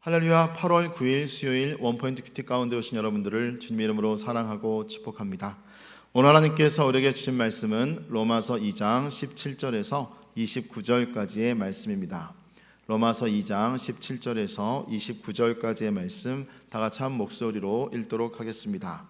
할렐루야. 8월 9일 수요일 원포인트 큐티 가운데 오신 여러분들을 주님의 이름으로 사랑하고 축복합니다. 오늘 하나님께서 우리에게 주신 말씀은 로마서 2장 17절에서 29절까지의 말씀입니다. 로마서 2장 17절에서 29절까지의 말씀 다 같이 한 목소리로 읽도록 하겠습니다.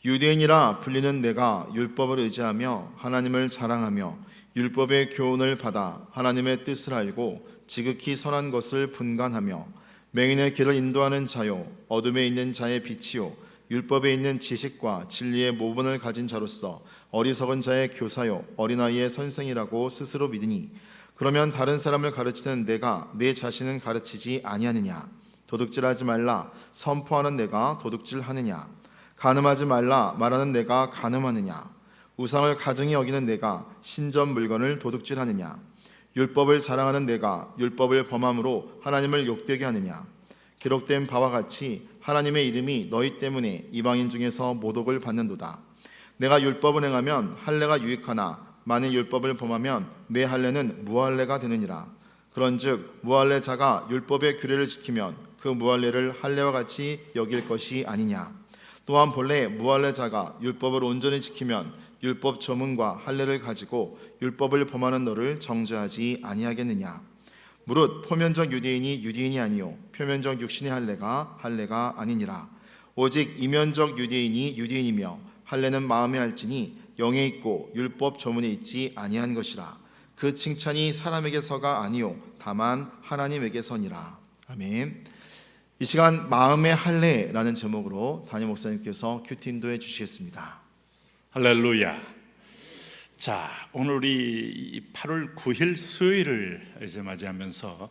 유대인이라 불리는 내가 율법을 의지하며 하나님을 자랑하며 율법의 교훈을 받아 하나님의 뜻을 알고 지극히 선한 것을 분간하며 맹인의 길을 인도하는 자요 어둠에 있는 자의 빛이요 율법에 있는 지식과 진리의 모본을 가진 자로서 어리석은 자의 교사요 어린아이의 선생이라고 스스로 믿으니 그러면 다른 사람을 가르치는 내가 내 자신은 가르치지 아니하느냐? 도둑질하지 말라 선포하는 내가 도둑질하느냐? 간음하지 말라 말하는 내가 간음하느냐? 우상을 가증히 여기는 내가 신전 물건을 도둑질하느냐? 율법을 자랑하는 내가 율법을 범함으로 하나님을 욕되게 하느냐? 기록된 바와 같이 하나님의 이름이 너희 때문에 이방인 중에서 모독을 받는도다. 내가 율법을 행하면 할례가 유익하나 만일 율법을 범하면 내 할례는 무할례가 되느니라. 그런즉 무할례자가 율법의 규례를 지키면 그 무할례를 할례와 같이 여길 것이 아니냐? 또한 본래 무할례자가 율법을 온전히 지키면 율법 조문과 할례를 가지고 율법을 범하는 너를 정죄하지 아니하겠느냐? 무릇 표면적 유대인이 유대인이 아니요 표면적 육신의 할례가 아니니라. 오직 이면적 유대인이 유대인이며 할례는 마음에 할지니 영에 있고 율법 조문에 있지 아니한 것이라. 그 칭찬이 사람에게서가 아니요 다만 하나님에게서니라. 아멘. 이 시간 마음의 할례라는 제목으로 담임 목사님께서 큐티 인도해 주시겠습니다. 할렐루야. 자, 오늘 우리 8월 9일 수요일을 이제 맞이하면서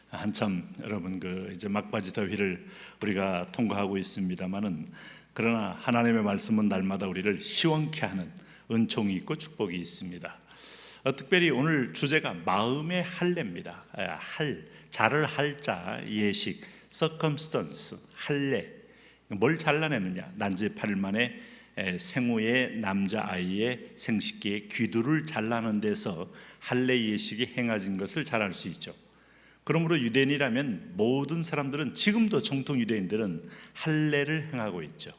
한참 여러분 이제 막바지 더위를 우리가 통과하고 있습니다만은 그러나 하나님의 말씀은 날마다 우리를 시원케 하는 은총이 있고 축복이 있습니다. 특별히 오늘 주제가 마음의 할례입니다. 자를 할자 예식 circumstance 할례. 뭘 잘라내느냐? 난지 8일 만에 생후의 남자아이의 생식기의 귀두를 잘라는 데서 할례 예식이 행해진 것을 잘 알 수 있죠. 그러므로 유대인이라면 모든 사람들은 지금도 정통 유대인들은 할례를 행하고 있죠.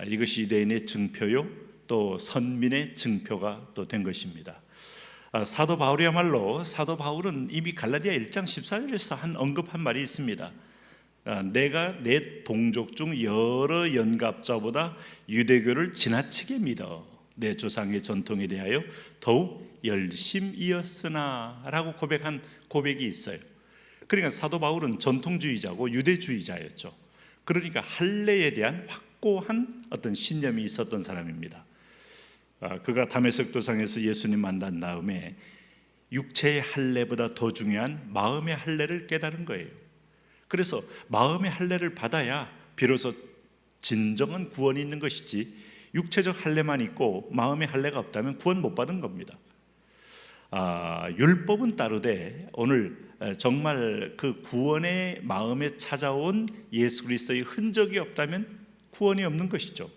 이것이 유대인의 증표요 또 선민의 증표가 또 된 것입니다. 사도 바울이야말로 사도 바울은 이미 갈라디아 1장 14절에서 언급한 말이 있습니다. 내가 내 동족 중 여러 연갑자보다 유대교를 지나치게 믿어 내 조상의 전통에 대하여 더욱 열심이었으나 라고 고백한 고백이 있어요. 그러니까 사도 바울은 전통주의자고 유대주의자였죠. 그러니까 할례에 대한 확고한 어떤 신념이 있었던 사람입니다. 그가 다메섹 도상에서 예수님 만난 다음에 육체의 할례보다 더 중요한 마음의 할례를 깨달은 거예요. 그래서 마음의 할례를 받아야 비로소 진정한 구원이 있는 것이지 육체적 할례만 있고 마음의 할례가 없다면 구원 못 받은 겁니다. 율법은 따르되 오늘 정말 그 구원의 마음에 찾아온 예수 그리스도의 흔적이 없다면 구원이 없는 것이죠.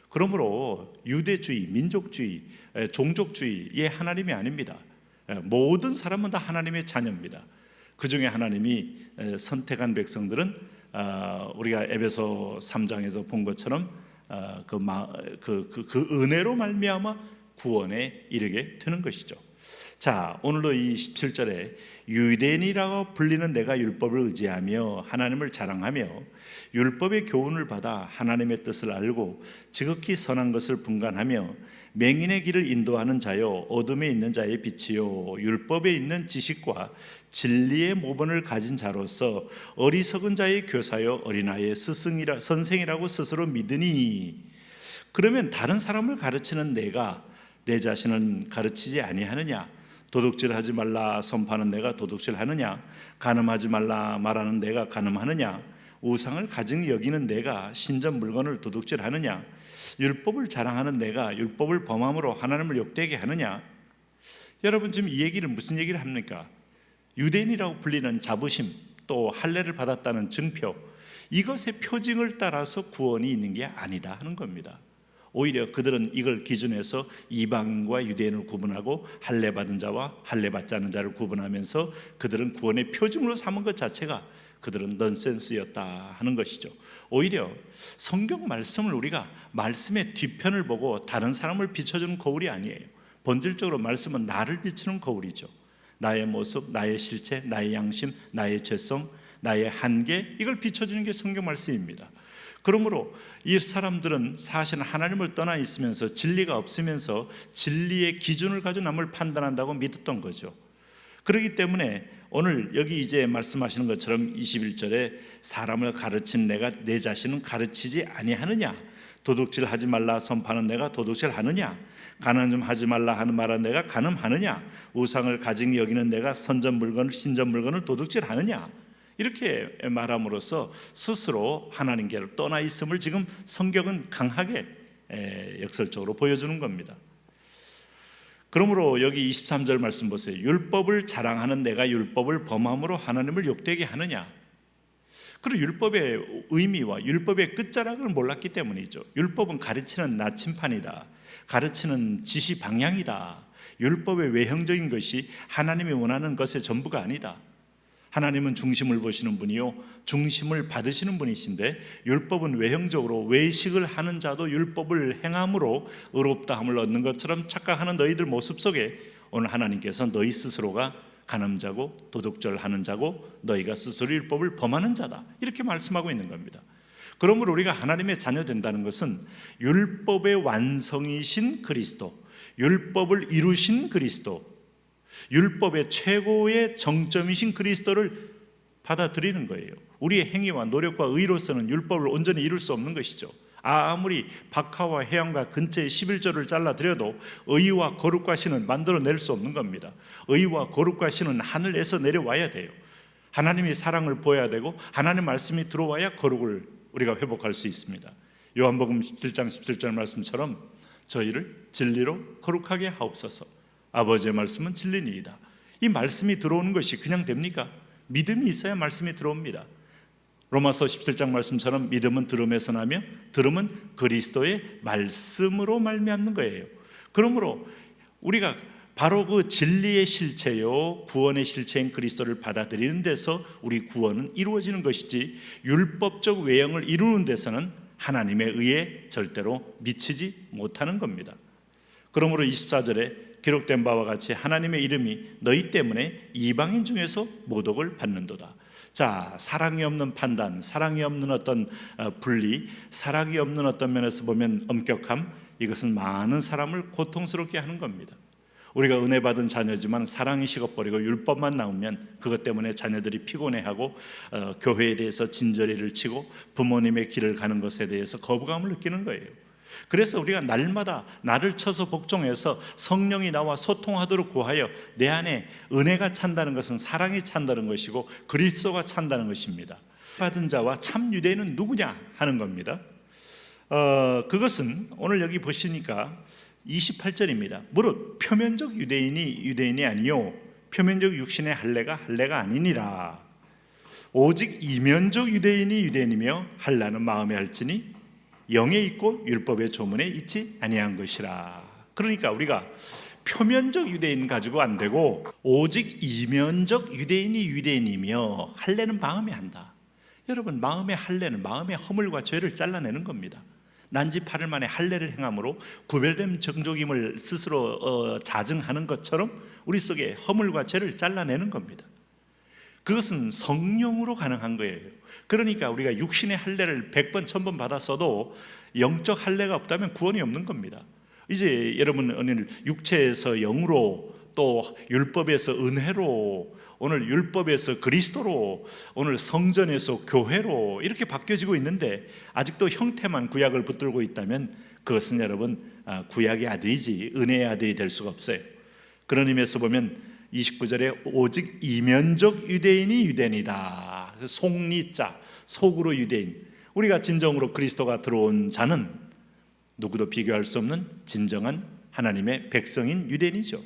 그러므로 유대주의, 민족주의, 종족주의의 하나님이 아닙니다. 모든 사람은 다 하나님의 자녀입니다. 그 중에 하나님이 선택한 백성들은 우리가 에베소 3장에서 본 것처럼 그 은혜로 말미암아 구원에 이르게 되는 것이죠. 자, 오늘도 이 17절에 유대인이라고 불리는 내가 율법을 의지하며 하나님을 자랑하며 율법의 교훈을 받아 하나님의 뜻을 알고 지극히 선한 것을 분간하며 맹인의 길을 인도하는 자요 어둠에 있는 자의 빛이요 율법에 있는 지식과 진리의 모본을 가진 자로서 어리석은 자의 교사요 어린아이의 선생이라고 스스로 믿으니 그러면 다른 사람을 가르치는 내가 내 자신은 가르치지 아니하느냐? 도둑질하지 말라 선포하는 내가 도둑질하느냐? 간음하지 말라 말하는 내가 간음하느냐? 우상을 가증히 여기는 내가 신전 물건을 도둑질하느냐? 율법을 자랑하는 내가 율법을 범함으로 하나님을 욕되게 하느냐? 여러분 지금 이 얘기를 무슨 얘기를 합니까? 유대인이라고 불리는 자부심 또 할례를 받았다는 증표 이것의 표징을 따라서 구원이 있는 게 아니다 하는 겁니다. 오히려 그들은 이걸 기준해서 이방인과 유대인을 구분하고 할례 받은 자와 할례 받지 않은 자를 구분하면서 그들은 구원의 표징으로 삼은 것 자체가 그들은 넌센스였다 하는 것이죠. 오히려 성경 말씀을 우리가 말씀의 뒤편을 보고 다른 사람을 비춰주는 거울이 아니에요. 본질적으로 말씀은 나를 비추는 거울이죠. 나의 모습, 나의 실체, 나의 양심, 나의 죄성, 나의 한계, 이걸 비춰주는 게 성경 말씀입니다. 그러므로 이 사람들은 사실 하나님을 떠나 있으면서 진리가 없으면서 진리의 기준을 가지고 남을 판단한다고 믿었던 거죠. 그렇기 때문에 오늘 여기 이제 말씀하시는 것처럼 21절에 사람을 가르친 내가 내 자신은 가르치지 아니하느냐, 도둑질하지 말라 선포하는 내가 도둑질하느냐, 가난 좀 하지 말라 하는 말은 내가 간음하느냐, 우상을 가증히 여기는 내가 선전 물건을 신전 물건을 도둑질하느냐, 이렇게 말함으로써 스스로 하나님께로 떠나 있음을 지금 성경은 강하게 역설적으로 보여주는 겁니다. 그러므로 여기 23절 말씀 보세요. 율법을 자랑하는 내가 율법을 범함으로 하나님을 욕되게 하느냐. 그리고 율법의 의미와 율법의 끝자락을 몰랐기 때문이죠. 율법은 가르치는 나침판이다, 가르치는 지시 방향이다. 율법의 외형적인 것이 하나님이 원하는 것의 전부가 아니다. 하나님은 중심을 보시는 분이요 중심을 받으시는 분이신데, 율법은 외형적으로 외식을 하는 자도 율법을 행함으로 의롭다함을 얻는 것처럼 착각하는 너희들 모습 속에 오늘 하나님께서 너희 스스로가 간음자고 도둑질하는 자고 너희가 스스로 율법을 범하는 자다, 이렇게 말씀하고 있는 겁니다. 그러므로 우리가 하나님의 자녀 된다는 것은 율법의 완성이신 그리스도, 율법을 이루신 그리스도, 율법의 최고의 정점이신 그리스도를 받아들이는 거예요. 우리의 행위와 노력과 의로서는 율법을 온전히 이룰 수 없는 것이죠. 아무리 박하와 해양과 근처에 11조를 잘라드려도 의와 거룩과 신은 만들어낼 수 없는 겁니다. 의와 거룩과 신은 하늘에서 내려와야 돼요. 하나님이 사랑을 보여야 되고 하나님 말씀이 들어와야 거룩을 우리가 회복할 수 있습니다. 요한복음 17장 17절 말씀처럼 저희를 진리로 거룩하게 하옵소서. 아버지의 말씀은 진리니이다. 이 말씀이 들어오는 것이 그냥 됩니까? 믿음이 있어야 말씀이 들어옵니다. 로마서 17장 말씀처럼 믿음은 들음에서 나며 들음은 그리스도의 말씀으로 말미암는 거예요. 그러므로 우리가 바로 그 진리의 실체요 구원의 실체인 그리스도를 받아들이는 데서 우리 구원은 이루어지는 것이지, 율법적 외형을 이루는 데서는 하나님의 의에 절대로 미치지 못하는 겁니다. 그러므로 24절에 기록된 바와 같이 하나님의 이름이 너희 때문에 이방인 중에서 모독을 받는도다. 자, 사랑이 없는 판단, 사랑이 없는 어떤 분리, 사랑이 없는 어떤 면에서 보면 엄격함, 이것은 많은 사람을 고통스럽게 하는 겁니다. 우리가 은혜 받은 자녀지만 사랑이 식어버리고 율법만 나오면 그것 때문에 자녀들이 피곤해하고 교회에 대해서 진저리를 치고 부모님의 길을 가는 것에 대해서 거부감을 느끼는 거예요. 그래서 우리가 날마다 나를 쳐서 복종해서 성령이 나와 소통하도록 구하여 내 안에 은혜가 찬다는 것은 사랑이 찬다는 것이고 그리스도가 찬다는 것입니다. 받은 자와 참 유대인은 누구냐 하는 겁니다. 그것은 오늘 여기 보시니까 28절입니다. 무릇 표면적 유대인이 아니요 표면적 육신의 할례가 아니니라. 오직 이면적 유대인이 유대인이며 할례는 마음에 할지니 영에 있고 율법의 조문에 있지 아니한 것이라. 그러니까 우리가 표면적 유대인 가지고 안 되고 오직 이면적 유대인이 유대인이며 할례는 마음에 한다. 여러분, 마음의 할례는 마음의 허물과 죄를 잘라내는 겁니다. 난지 8일 만에 할례를 행함으로 구별된 정족임을 스스로 자증하는 것처럼 우리 속에 허물과 죄를 잘라내는 겁니다. 그것은 성령으로 가능한 거예요. 그러니까 우리가 육신의 할례를 100번 1000번 받았어도 영적 할례가 없다면 구원이 없는 겁니다. 이제 여러분 오늘 육체에서 영으로, 또 율법에서 은혜로, 오늘 율법에서 그리스도로, 오늘 성전에서 교회로 이렇게 바뀌어지고 있는데 아직도 형태만 구약을 붙들고 있다면 그것은 여러분 구약의 아들이지 은혜의 아들이 될 수가 없어요. 그런 의미에서 보면 29절에 오직 이면적 유대인이 유대인이다. 속리자, 속으로 유대인. 우리가 진정으로 그리스도가 들어온 자는 누구도 비교할 수 없는 진정한 하나님의 백성인 유대인이죠.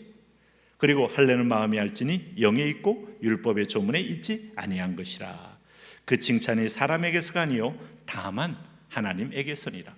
그리고 할례는 마음에 할지니 영에 있고 율법의 조문에 있지 아니한 것이라. 그 칭찬이 사람에게서가 아니요 다만 하나님에게서니라.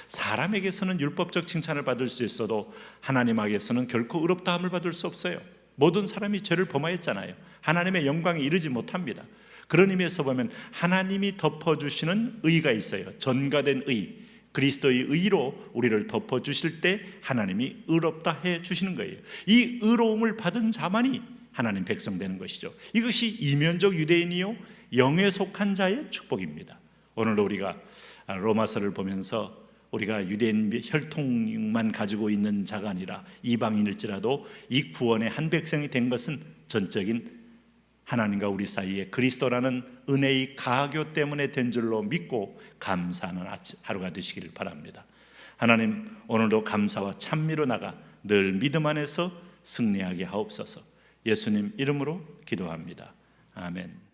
사람에게서는 율법적 칭찬을 받을 수 있어도 하나님에게서는 결코 의롭다함을 받을 수 없어요. 모든 사람이 죄를 범하였잖아요. 하나님의 영광에 이르지 못합니다. 그런 의미에서 보면 하나님이 덮어주시는 의가 있어요. 전가된 의, 그리스도의 의로 우리를 덮어주실 때 하나님이 의롭다 해주시는 거예요. 이 의로움을 받은 자만이 하나님 백성 되는 것이죠. 이것이 이면적 유대인이요 영에 속한 자의 축복입니다. 오늘도 우리가 로마서를 보면서 우리가 유대인 혈통만 가지고 있는 자가 아니라 이방인일지라도 이 구원의 한 백성이 된 것은 전적인 하나님과 우리 사이에 그리스도라는 은혜의 가교 때문에 된 줄로 믿고 감사하는 하루가 되시기를 바랍니다. 하나님, 오늘도 감사와 찬미로 나가 늘 믿음 안에서 승리하게 하옵소서. 예수님 이름으로 기도합니다. 아멘.